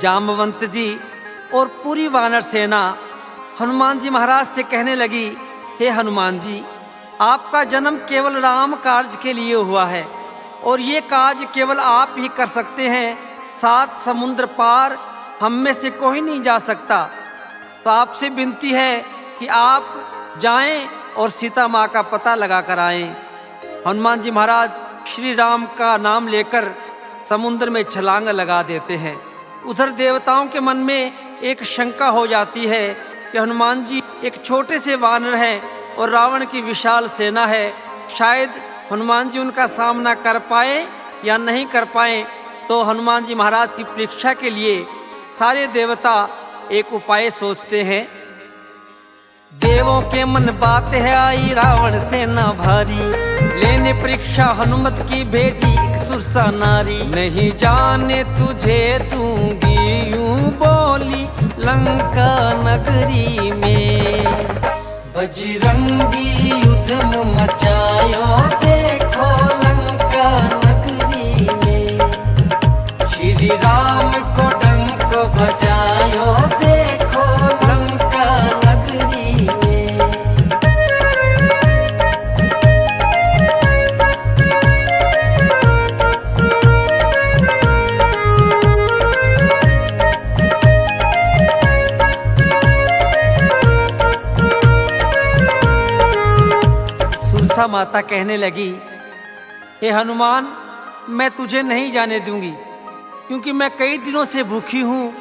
जामवंत जी और पूरी वानर सेना हनुमान जी महाराज से कहने लगी, हे हनुमान जी, आपका जन्म केवल राम कार्य के लिए हुआ है और ये कार्य केवल आप ही कर सकते हैं। 7 समुद्र पार हम में से कोई नहीं जा सकता। तो आपसे विनती है कि आप जाएं और सीता माँ का पता लगा कर आएं। हनुमान जी महाराज श्री राम का नाम लेकर समुद्र में छलांग लगा देते हैं। उधर देवताओं के मन में एक शंका हो जाती है कि हनुमान जी एक छोटे से वानर हैं और रावण की विशाल सेना है, शायद हनुमान जी उनका सामना कर पाए या नहीं कर पाए। तो हनुमान जी महाराज की परीक्षा के लिए सारे देवता एक उपाय सोचते हैं। देवों के मन बात है आई रावण सेना भारी, लेने परीक्षा हनुमत की भेजी एक सुरसा नारी। नहीं जाने तुझे दूंगी यूं बोली लंका नगरी में, बजरंगी युद्ध मचायो देखो लंका नगरी में। श्री राम को डंक बजायो देखो लंका नगरी में। सुरसा माता कहने लगी, हे हनुमान, मैं तुझे नहीं जाने दूंगी, क्योंकि मैं कई दिनों से भूखी हूँ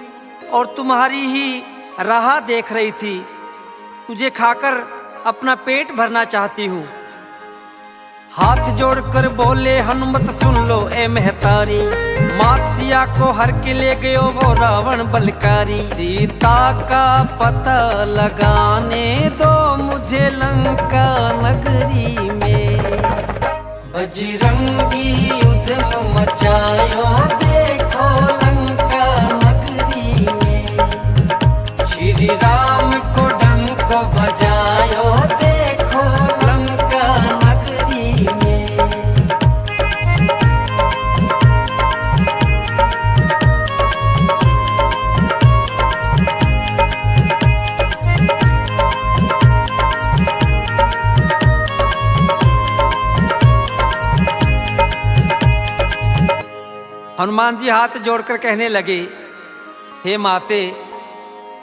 और तुम्हारी ही राह देख रही थी। तुझे खाकर अपना पेट भरना चाहती हूँ। हाथ जोड़कर बोले हनुमत, सुन लो ए महतारी, मात सिया को हर के ले गयो वो रावण बलकारी। सीता का पता लगाने दो मुझे लंका नगरी में, बजरंगी युद्ध मचायो देखो लंका नगरी में। श्री राम को डंक बजायो देखो लंका नगरी में। हनुमान जी हाथ जोड़कर कहने लगे, हे माते,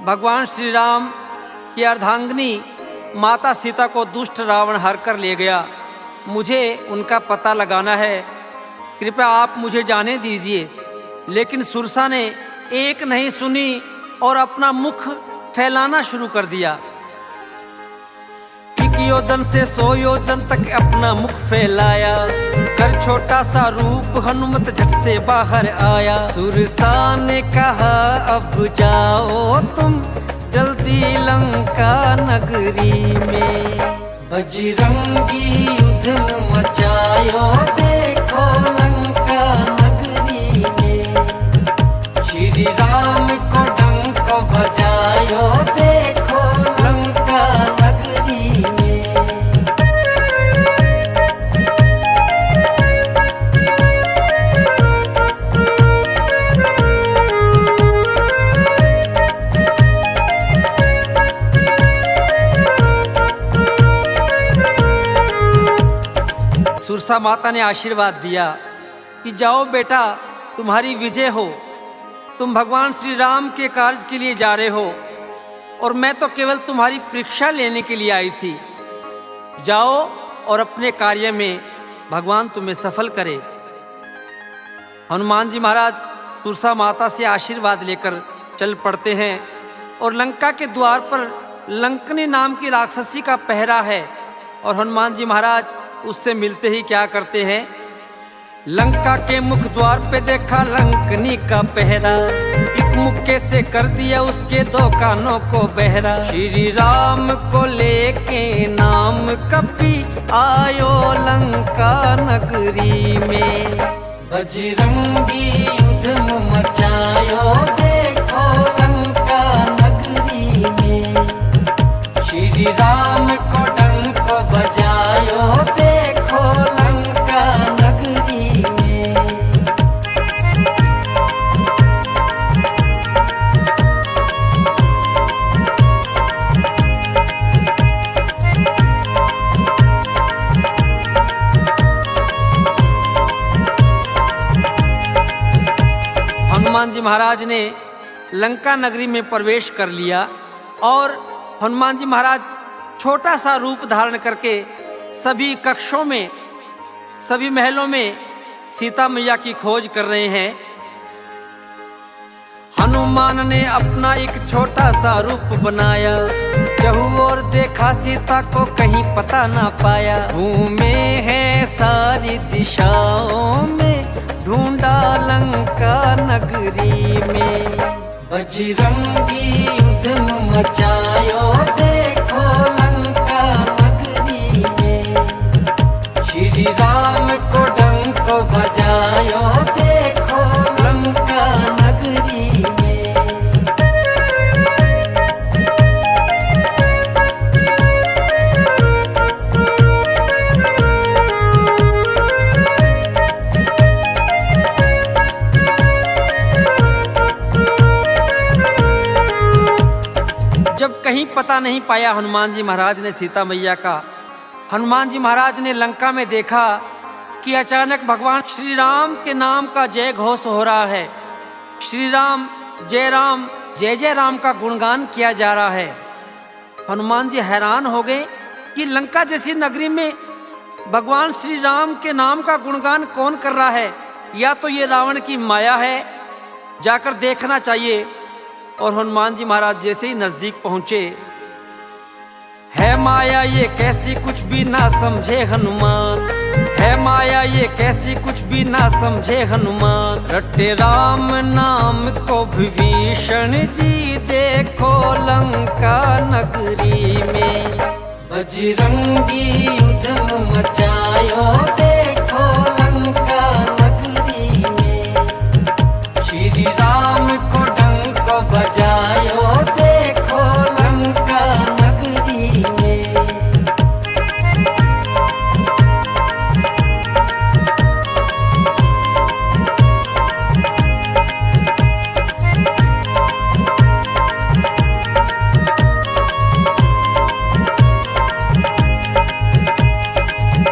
भगवान श्री राम की अर्धांगिनी माता सीता को दुष्ट रावण हर कर ले गया। मुझे उनका पता लगाना है, कृपया आप मुझे जाने दीजिए। लेकिन सुरसा ने एक नहीं सुनी और अपना मुख फैलाना शुरू कर दिया। 1 योजन से 100 योजन तक अपना मुख फैलाया, कर छोटा सा रूप हनुमत झट से बाहर आया। सुरसा ने कहा, अब जाओ तुम जल्दी लंका नगरी में, बजरंगी युद्ध मचायो देखो लंका नगरी में। श्री राम को डंक बजायो देखो लंका नगरी में। सुरसा माता ने आशीर्वाद दिया कि जाओ बेटा, तुम्हारी विजय हो। तुम भगवान श्री राम के कार्य के लिए जा रहे हो और मैं तो केवल तुम्हारी परीक्षा लेने के लिए आई थी। जाओ और अपने कार्य में भगवान तुम्हें सफल करे। हनुमान जी महाराज सुरसा माता से आशीर्वाद लेकर चल पड़ते हैं और लंका के द्वार पर लंकनी नाम की राक्षसी का पहरा है और हनुमान जी महाराज उससे मिलते ही क्या करते हैं, लंका के मुख द्वार पे देखा लंकनी का पहरा, एक मुक्के से कर दिया उसके 2 कानों को बहरा। श्री राम को लेके नाम कपी आयो लंका नगरी में, बजरंगी युद्ध मचायो देखो लंका नगरी में। श्री राम को डंक बजायो देखो लंका नगरी में। हनुमान जी महाराज ने लंका नगरी में प्रवेश कर लिया और हनुमान जी महाराज छोटा सा रूप धारण करके सभी कक्षों में, सभी महलों में सीता मैया की खोज कर रहे हैं। हनुमान ने अपना एक छोटा सा रूप बनाया, चहु और देखा सीता को कहीं पता ना पाया। घूमे हैं सारी दिशाओं में, ढूंढा लंका नगरी में। बजरंगी उद्यम मचायो देखो लंका नगरी में। श्री राम को डंक बजायो देखो लंका नगरी में। जब कहीं पता नहीं पाया हनुमान जी महाराज ने सीता मैया का, हनुमान जी महाराज ने लंका में देखा कि अचानक भगवान श्री राम के नाम का जय घोष हो रहा है। श्री राम, जय जय राम का गुणगान किया जा रहा है। हनुमान जी हैरान हो गए कि लंका जैसी नगरी में भगवान श्री राम के नाम का गुणगान कौन कर रहा है, या तो ये रावण की माया है, जाकर देखना चाहिए। और हनुमान जी महाराज जैसे ही नजदीक पहुंचे, है माया ये कैसी कुछ भी ना समझे हनुमान, है माया ये कैसी कुछ भी ना समझे हनुमान। रटे राम नाम को विभीषण जी देखो लंका नगरी में। बजरंगी उद्यम मचायो देखो लंका नगरी में। श्री राम को डंक बजायो देखो लंका नगरी में।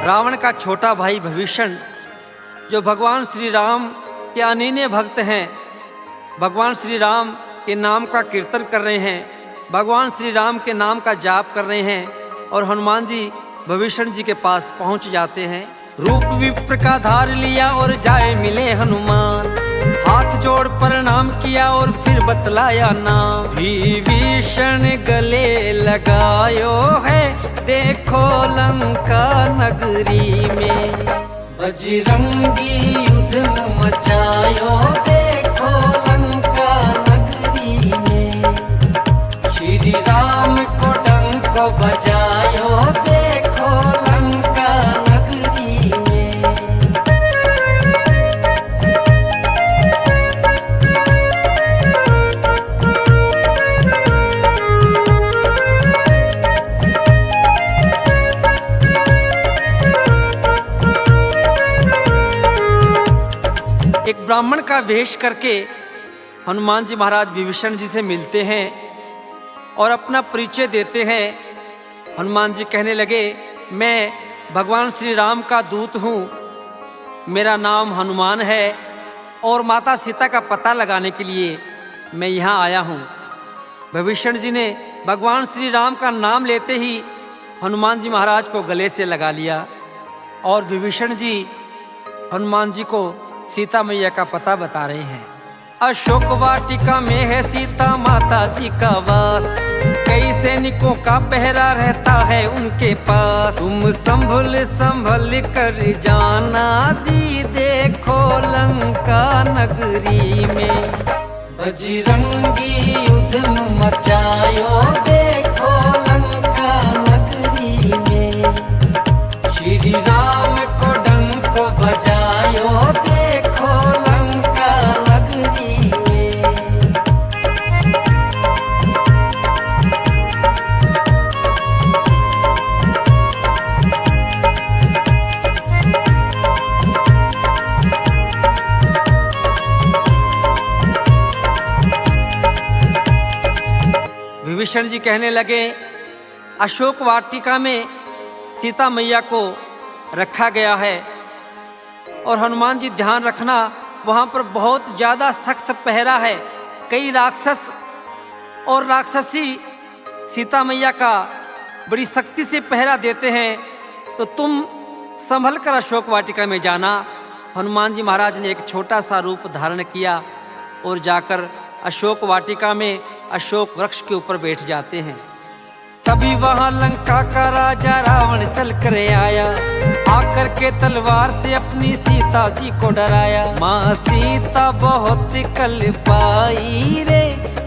रावण का छोटा भाई विभीषण, जो भगवान श्री राम के अनन्य भक्त हैं, भगवान श्री राम के नाम का कीर्तन कर रहे हैं, भगवान श्री राम के नाम का जाप कर रहे हैं, और हनुमान जी विभीषण जी के पास पहुंच जाते हैं। रूप विप्र का धार लिया और जाए मिले हनुमान, हाथ जोड़ प्रणाम किया और फिर बतलाया नाम। विभीषण गले लगायो है देखो लंका नगरी में। बजरंगी उद्यम मचायो देखो लंका नगरी में। श्री राम को डंक बजायो देखो लंका नगरी में। एक ब्राह्मण का वेश करके हनुमान जी महाराज विभीषण जी से मिलते हैं और अपना परिचय देते हैं। हनुमान जी कहने लगे, मैं भगवान श्री राम का दूत हूँ, मेरा नाम हनुमान है और माता सीता का पता लगाने के लिए मैं यहाँ आया हूँ। विभीषण जी ने भगवान श्री राम का नाम लेते ही हनुमान जी महाराज को गले से लगा लिया और विभीषण जी हनुमान जी को सीता मैया का पता बता रहे हैं। अशोक वाटिका में है सीता माता जी का वास, कई सैनिकों का पहरा रहता है उनके पास। तुम संभल संभल कर जाना जी देखो लंका नगरी में। बजरंगी उद्यम मचायो देखो लंका नगरी में। श्री राम को डंक बजायो देखो लंका नगरी में। विभीषण जी कहने लगे, अशोक वाटिका में सीता मैया को रखा गया है और हनुमान जी ध्यान रखना वहाँ पर बहुत ज़्यादा सख्त पहरा है। कई राक्षस और राक्षसी सीता मैया का बड़ी सख्ती से पहरा देते हैं, तो तुम संभल कर अशोक वाटिका में जाना। हनुमान जी महाराज ने एक छोटा सा रूप धारण किया और जाकर अशोक वाटिका में अशोक वृक्ष के ऊपर बैठ जाते हैं। तभी वहां लंका का राजा रावण चल कर आया, आकर के तलवार से अपनी सीता जी को डराया। माँ सीता बहुत कल पाई रे,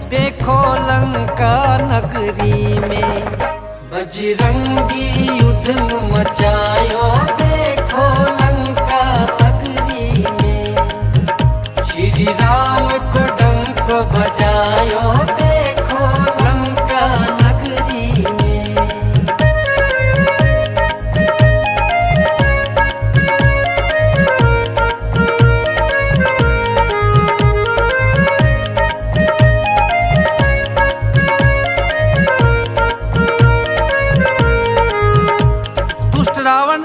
देखो लंका नगरी में, बजरंगी युद्ध मचायो, देखो लंका नगरी में, श्री राम को डंक बजायो, देखो लंका नगरी में। दुष्ट रावण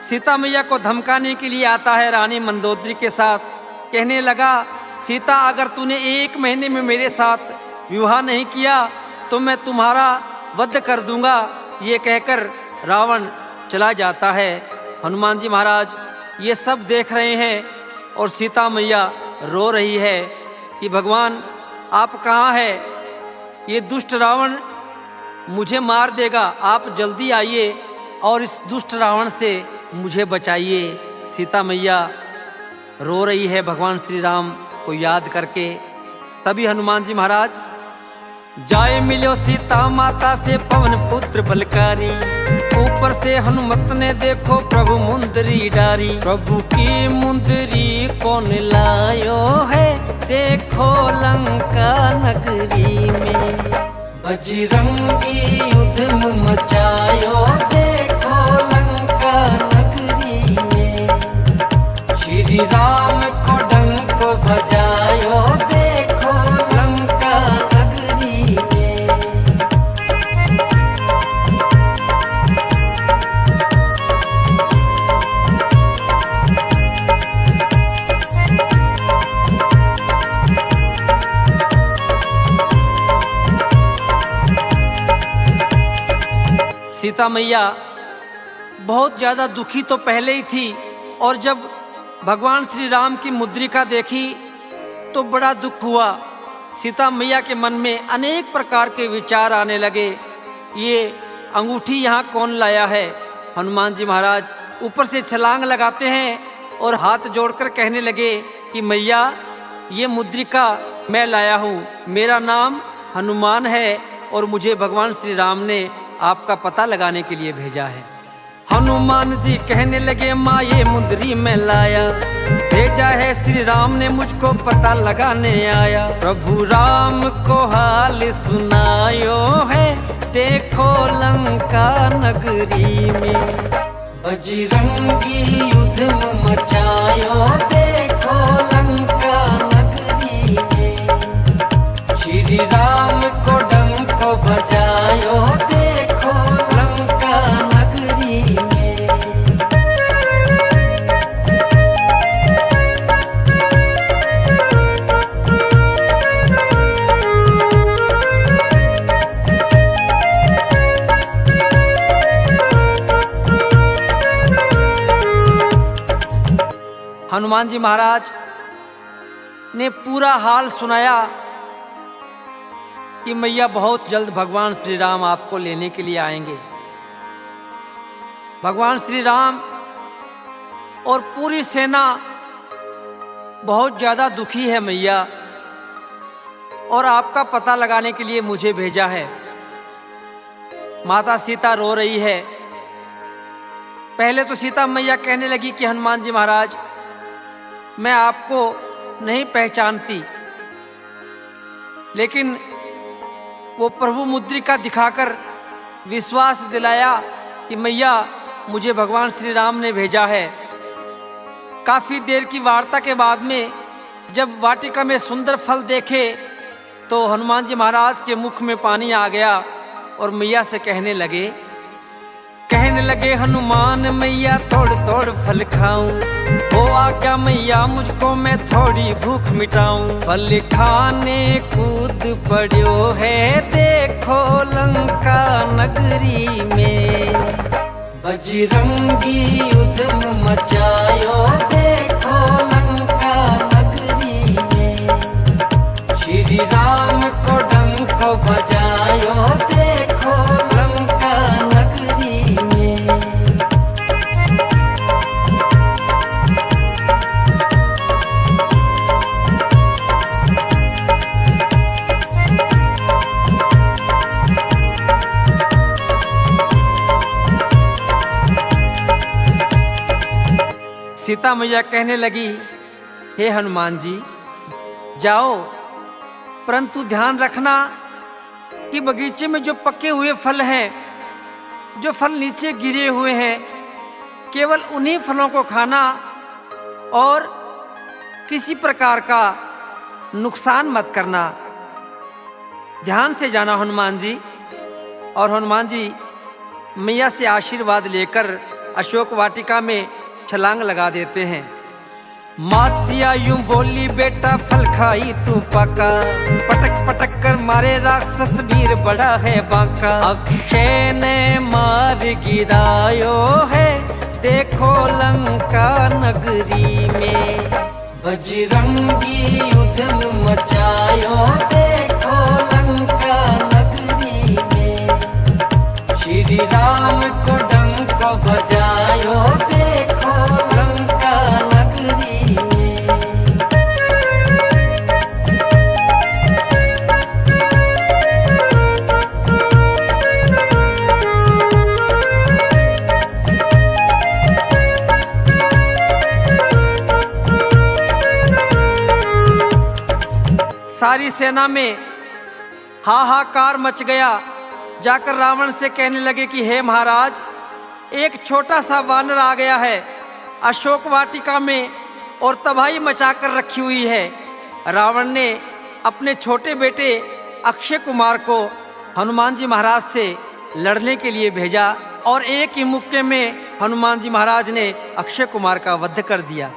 सीता मैया को धमकाने के लिए आता है रानी मंदोदरी के साथ। कहने लगा, सीता अगर तूने 1 महीने में मेरे साथ विवाह नहीं किया तो मैं तुम्हारा वध कर दूंगा। ये कहकर रावण चला जाता है। हनुमान जी महाराज ये सब देख रहे हैं और सीता मैया रो रही है कि भगवान आप कहाँ हैं? ये दुष्ट रावण मुझे मार देगा, आप जल्दी आइए और इस दुष्ट रावण से मुझे बचाइए। सीता मैया रो रही है भगवान श्री राम को याद करके। तभी हनुमान जी महाराज जाए मिलो सीता माता से पवन पुत्र बलकारी, ऊपर से हनुमत ने देखो प्रभु मुंदरी डारी। प्रभु की मुंदरी कौन लायो है, देखो लंका नगरी में, बजरंगी युद्ध मचायो, देखो लंका नगरी में, श्री राम को डंक बजायो, देखो लंका नगरी में। सीता मैया बहुत ज़्यादा दुखी तो पहले ही थी, और जब भगवान श्री राम की मुद्रिका देखी तो बड़ा दुख हुआ। सीता मैया के मन में अनेक प्रकार के विचार आने लगे। ये अंगूठी यहाँ कौन लाया है? हनुमान जी महाराज ऊपर से छलांग लगाते हैं और हाथ जोड़कर कहने लगे कि मैया ये मुद्रिका मैं लाया हूँ, मेरा नाम हनुमान है और मुझे भगवान श्री राम ने आपका पता लगाने के लिए भेजा है। हनुमान जी कहने लगे, माँ ये मुंदरी में लाया, भेजा है श्री राम ने मुझको पता लगाने आया। प्रभु राम को हाल सुनायो है, देखो लंका नगरी में, बजरंगी युद्ध मचायो, देखो लंका नगरी में, श्री राम को डंक बजायो, देखो लंका नगरी में। हनुमान जी महाराज ने पूरा हाल सुनाया कि मैया बहुत जल्द भगवान श्री राम आपको लेने के लिए आएंगे। भगवान श्री राम और पूरी सेना बहुत ज़्यादा दुखी है मैया, और आपका पता लगाने के लिए मुझे भेजा है। माता सीता रो रही है। पहले तो सीता मैया कहने लगी कि हनुमान जी महाराज मैं आपको नहीं पहचानती, लेकिन वो प्रभु मुद्रिका दिखाकर विश्वास दिलाया कि मैया मुझे भगवान श्री राम ने भेजा है। काफ़ी देर की वार्ता के बाद में जब वाटिका में सुंदर फल देखे तो हनुमान जी महाराज के मुख में पानी आ गया और मैया से कहने कहने लगे हनुमान मैया तोड़ तोड़ फल खाऊं, हो आज्ञा मैया मुझको मैं थोड़ी भूख मिटाऊं। फल खाने कूद पड़ो है देखो लंका नगरी में, बजरंगी उद्यम मचायो देखो लंका नगरी में, श्री राम को डंक बजायो देखो लंका नगरी में। सीता मैया कहने लगी, हे हनुमान जी जाओ, परंतु ध्यान रखना कि बगीचे में जो पके हुए फल हैं, जो फल नीचे गिरे हुए हैं, केवल उन्हीं फलों को खाना और किसी प्रकार का नुकसान मत करना। ध्यान से जाना हनुमान जी। और हनुमान जी मैया से आशीर्वाद लेकर अशोक वाटिका में छलांग लगा देते हैं। मासिया यूं बोली बेटा फल खाई तू पका, पटक पटक कर मारे राक्षस वीर बड़ा है बांका। अक्षय ने मार गिरायो है देखो लंका नगरी में, बजरंगी उद्यम मचायो देखो लंका नगरी में, श्री राम को डंक बजायो देखो लंका नगरी में। सारी सेना में हाहाकार मच गया। जाकर रावण से कहने लगे कि हे महाराज, एक छोटा सा वानर आ गया है अशोक वाटिका में और तबाही मचाकर रखी हुई है। रावण ने अपने छोटे बेटे अक्षय कुमार को हनुमान जी महाराज से लड़ने के लिए भेजा और एक ही मुक्के में हनुमान जी महाराज ने अक्षय कुमार का वध कर दिया।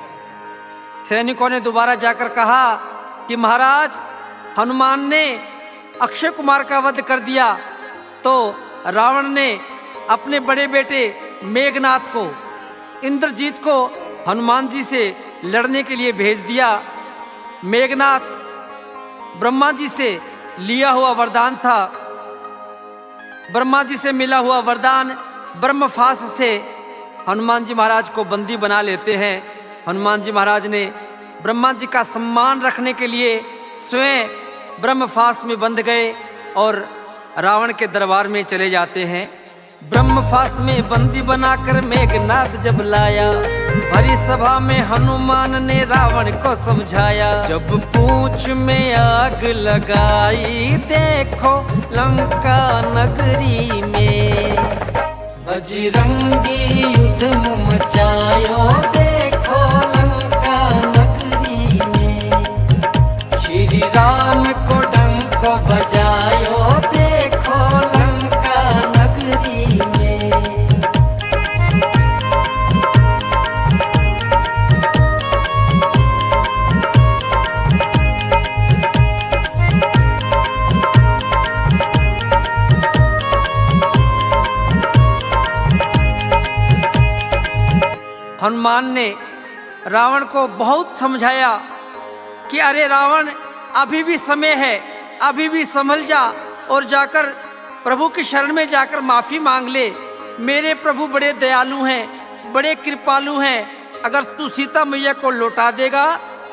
सैनिकों ने दोबारा जाकर कहा कि महाराज, हनुमान ने अक्षय कुमार का वध कर दिया। तो रावण ने अपने बड़े बेटे मेघनाथ को, इंद्रजीत को हनुमान जी से लड़ने के लिए भेज दिया। मेघनाथ ब्रह्मा जी से लिया हुआ वरदान था। ब्रह्मा जी से मिला हुआ वरदान ब्रह्मफास से हनुमान जी महाराज को बंदी बना लेते हैं। हनुमान जी महाराज ने ब्रह्मा जी का सम्मान रखने के लिए स्वयं ब्रह्मफास में बंध गए और रावण के दरबार में चले जाते हैं। ब्रह्मफास में बंदी बनाकर मेघनाथ जब लाया, भरी सभा में हनुमान ने रावण को समझाया। जब पूंछ में आग लगाई देखो लंका नगरी में, बजरंगी उद्यम मचायो देखो लंका नगरी में, श्री राम को डंक बजायो देखो लंका नगरी में। हनुमान ने रावण को बहुत समझाया कि अरे रावण, अभी भी समय है, अभी भी संभल जा और जाकर प्रभु की शरण में जाकर माफी मांग ले। मेरे प्रभु बड़े दयालु हैं, बड़े कृपालु हैं। अगर तू सीता मैया को लौटा देगा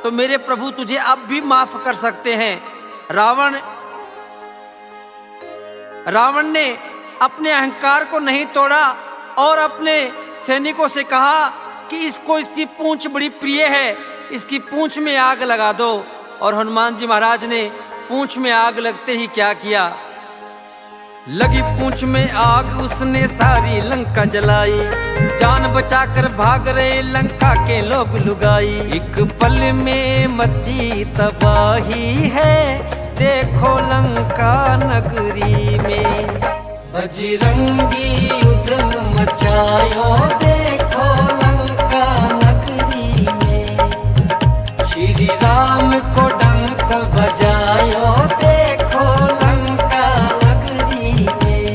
तो मेरे प्रभु तुझे अब भी माफ कर सकते हैं। रावण ने अपने अहंकार को नहीं तोड़ा और अपने सैनिकों से कहा कि इसकी पूंछ बड़ी प्रिय है, इसकी पूंछ में आग लगा दो। और हनुमान जी महाराज ने पूंछ में आग लगते ही क्या किया, लगी पूंछ में आग, उसने सारी लंका जलाई। जान बचाकर भाग रहे लंका के लोग लुगाई। एक पल में मची तबाही है देखो लंका नगरी में, बजरंगी उद्यम मचायो देखो लंका नगरी में, श्री राम को डंक बजायो देखो लंका नगरी में।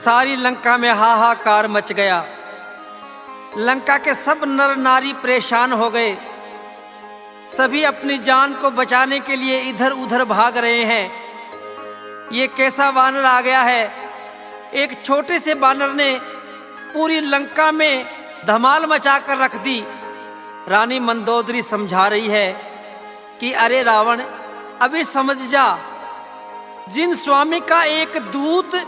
सारी लंका में हाहाकार मच गया। लंका के सब नर नारी परेशान हो गए। सभी अपनी जान को बचाने के लिए इधर उधर भाग रहे हैं। ये कैसा वानर आ गया है? एक छोटे से वानर ने पूरी लंका में धमाल मचाकर रख दी। रानी मंदोदरी समझा रही है कि अरे रावण, अभी समझ जा, जिन स्वामी का एक दूत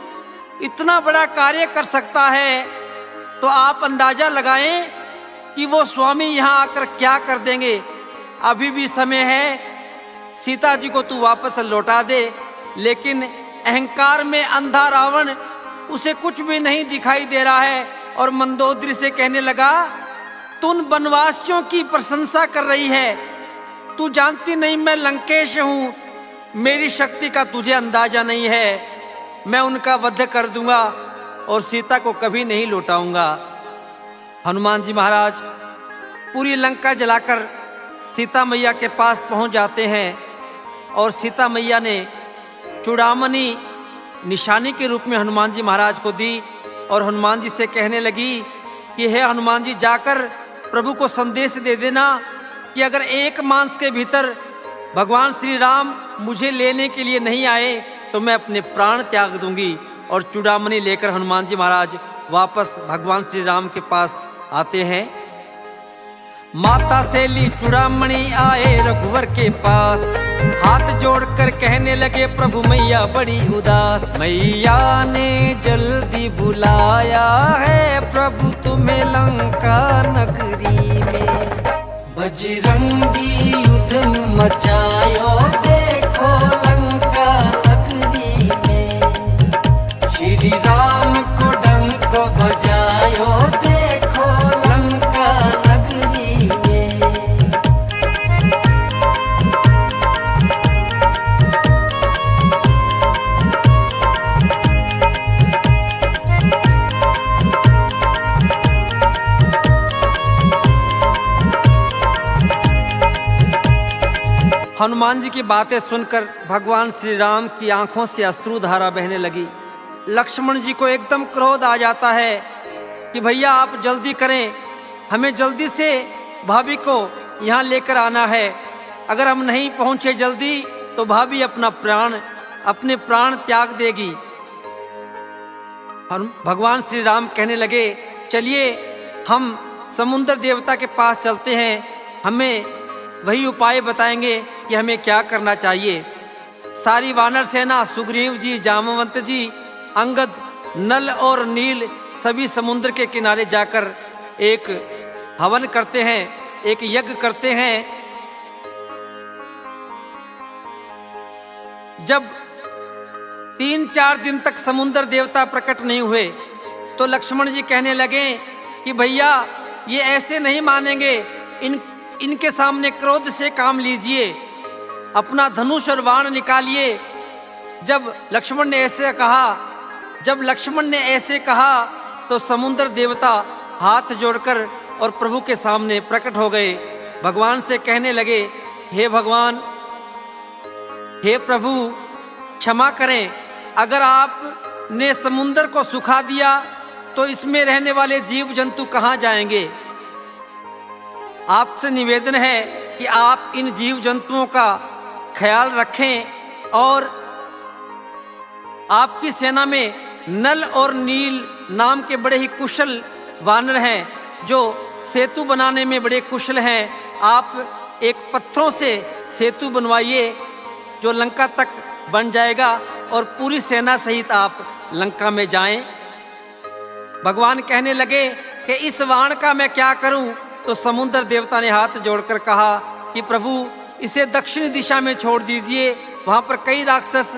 इतना बड़ा कार्य कर सकता है तो आप अंदाजा लगाएं कि वो स्वामी यहाँ आकर क्या कर देंगे। अभी भी समय है, सीता जी को तू वापस लौटा दे। लेकिन अहंकार में अंधा रावण उसे कुछ भी नहीं दिखाई दे रहा है और मंदोदरी से कहने लगा, तू वनवासियों की प्रशंसा कर रही है, तू जानती नहीं मैं लंकेश हूँ, मेरी शक्ति का तुझे अंदाजा नहीं है। मैं उनका वध कर दूंगा और सीता को कभी नहीं लौटाऊंगा। हनुमान जी महाराज पूरी लंका जलाकर सीता मैया के पास पहुंच जाते हैं और सीता मैया ने चूड़ामणि निशानी के रूप में हनुमान जी महाराज को दी और हनुमान जी से कहने लगी कि हे हनुमान जी, जाकर प्रभु को संदेश दे देना कि अगर एक मास के भीतर भगवान श्री राम मुझे लेने के लिए नहीं आए तो मैं अपने प्राण त्याग दूंगी। और चूड़ामणि लेकर हनुमान जी महाराज वापस भगवान श्री राम के पास आते हैं। माता से ली चूड़ामणि आए रघुवर के पास, हाथ जोड़कर कहने लगे प्रभु मैया बड़ी उदास। मैया ने जल्दी बुलाया है प्रभु तुम्हें लंका नगरी में, बजरंगी युद्ध मचायो देखो लंका नगरी में, श्री राम को डंक बजायो देखो लंका नगरी में। हनुमान जी की बातें सुनकर भगवान श्री राम की आंखों से अश्रु धारा बहने लगी। लक्ष्मण जी को एकदम क्रोध आ जाता है कि भैया आप जल्दी करें, हमें जल्दी से भाभी को यहाँ लेकर आना है। अगर हम नहीं पहुँचे जल्दी तो भाभी अपने प्राण त्याग देगी। भगवान श्री राम कहने लगे, चलिए हम समुद्र देवता के पास चलते हैं, हमें वही उपाय बताएंगे कि हमें क्या करना चाहिए। सारी वानर सेना, सुग्रीव जी, जामवंत जी, अंगद, नल और नील सभी समुद्र के किनारे जाकर एक हवन करते हैं, एक यज्ञ करते हैं। जब 3-4 दिन तक समुद्र देवता प्रकट नहीं हुए तो लक्ष्मण जी कहने लगे कि भैया ये ऐसे नहीं मानेंगे, इनके सामने क्रोध से काम लीजिए, अपना धनुष और बाण निकालिए। जब लक्ष्मण ने ऐसे कहा तो समुद्र देवता हाथ जोड़कर और प्रभु के सामने प्रकट हो गए। भगवान से कहने लगे, हे भगवान, हे प्रभु, क्षमा करें, अगर आपने समुद्र को सुखा दिया तो इसमें रहने वाले जीव जंतु कहाँ जाएंगे। आपसे निवेदन है कि आप इन जीव जंतुओं का ख्याल रखें और आपकी सेना में नल और नील नाम के बड़े ही कुशल वानर हैं जो सेतु बनाने में बड़े कुशल हैं। आप एक पत्थरों से सेतु बनवाइए जो लंका तक बन जाएगा और पूरी सेना सहित आप लंका में जाएं। भगवान कहने लगे कि इस वाण का मैं क्या करूं? तो समुद्र देवता ने हाथ जोड़कर कहा कि प्रभु इसे दक्षिण दिशा में छोड़ दीजिए, वहाँ पर कई राक्षस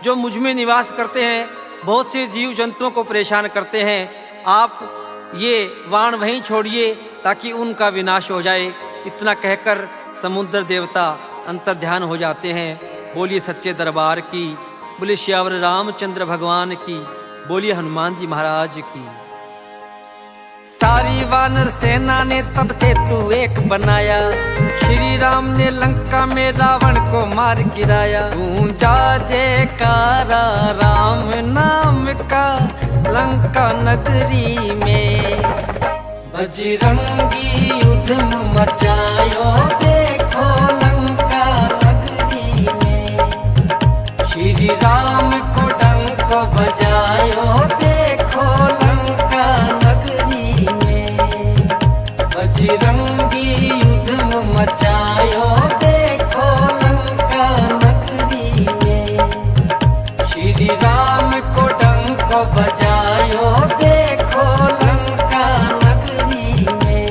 जो मुझ में निवास करते हैं बहुत से जीव जंतुओं को परेशान करते हैं। आप ये वाण वहीं छोड़िए ताकि उनका विनाश हो जाए। इतना कहकर समुद्र देवता अंतर्ध्यान हो जाते हैं। बोलिए सच्चे दरबार की, बोलिए श्यावर रामचंद्र भगवान की, बोलिए हनुमान जी महाराज की। सारी वानर सेना ने तब से तू एक बनाया, श्री राम ने लंका में रावण को मार गिराया। गूंजा जयकारा राम नाम का लंका नगरी में, बजरंगी उधम मचायो देखो लंका नगरी में। श्री राम को डंक बजायो देखो लंका नगरी में, बजरंगी उधम मचायो देखो लंका नगरी में। श्री राम को डंक बजायो देखो लंका नगरी में।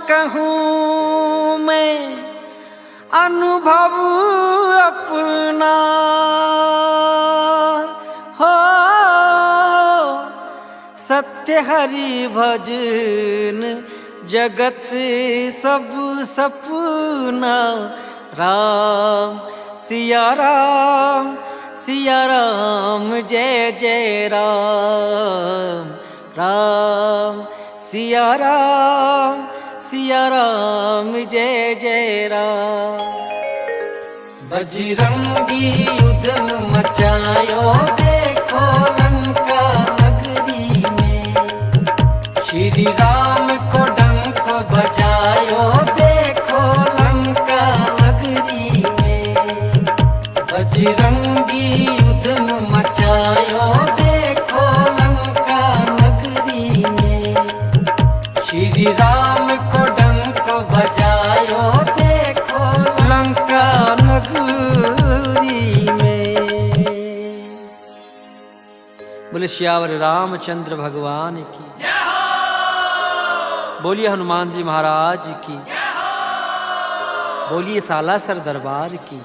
कहूँ मैं अनुभव अपना, हो सत्य हरि भजन जगत सब सपना। राम सिया राम जय जय राम। राम सिया राम जय जय राम। बजरंगी उधम मचायो देखो लंका नगरी में। श्री राम को डंक बजायो देखो लंका नगरी में। बजरंगी उधम मचायो देखो लंका नगरी में। श्री राम को डंक बजायो देखो लंका नगरी में। बोले श्यावर रामचंद्र भगवान की, बोलिए हनुमान जी महाराज की, बोलिए सालासर दरबार की।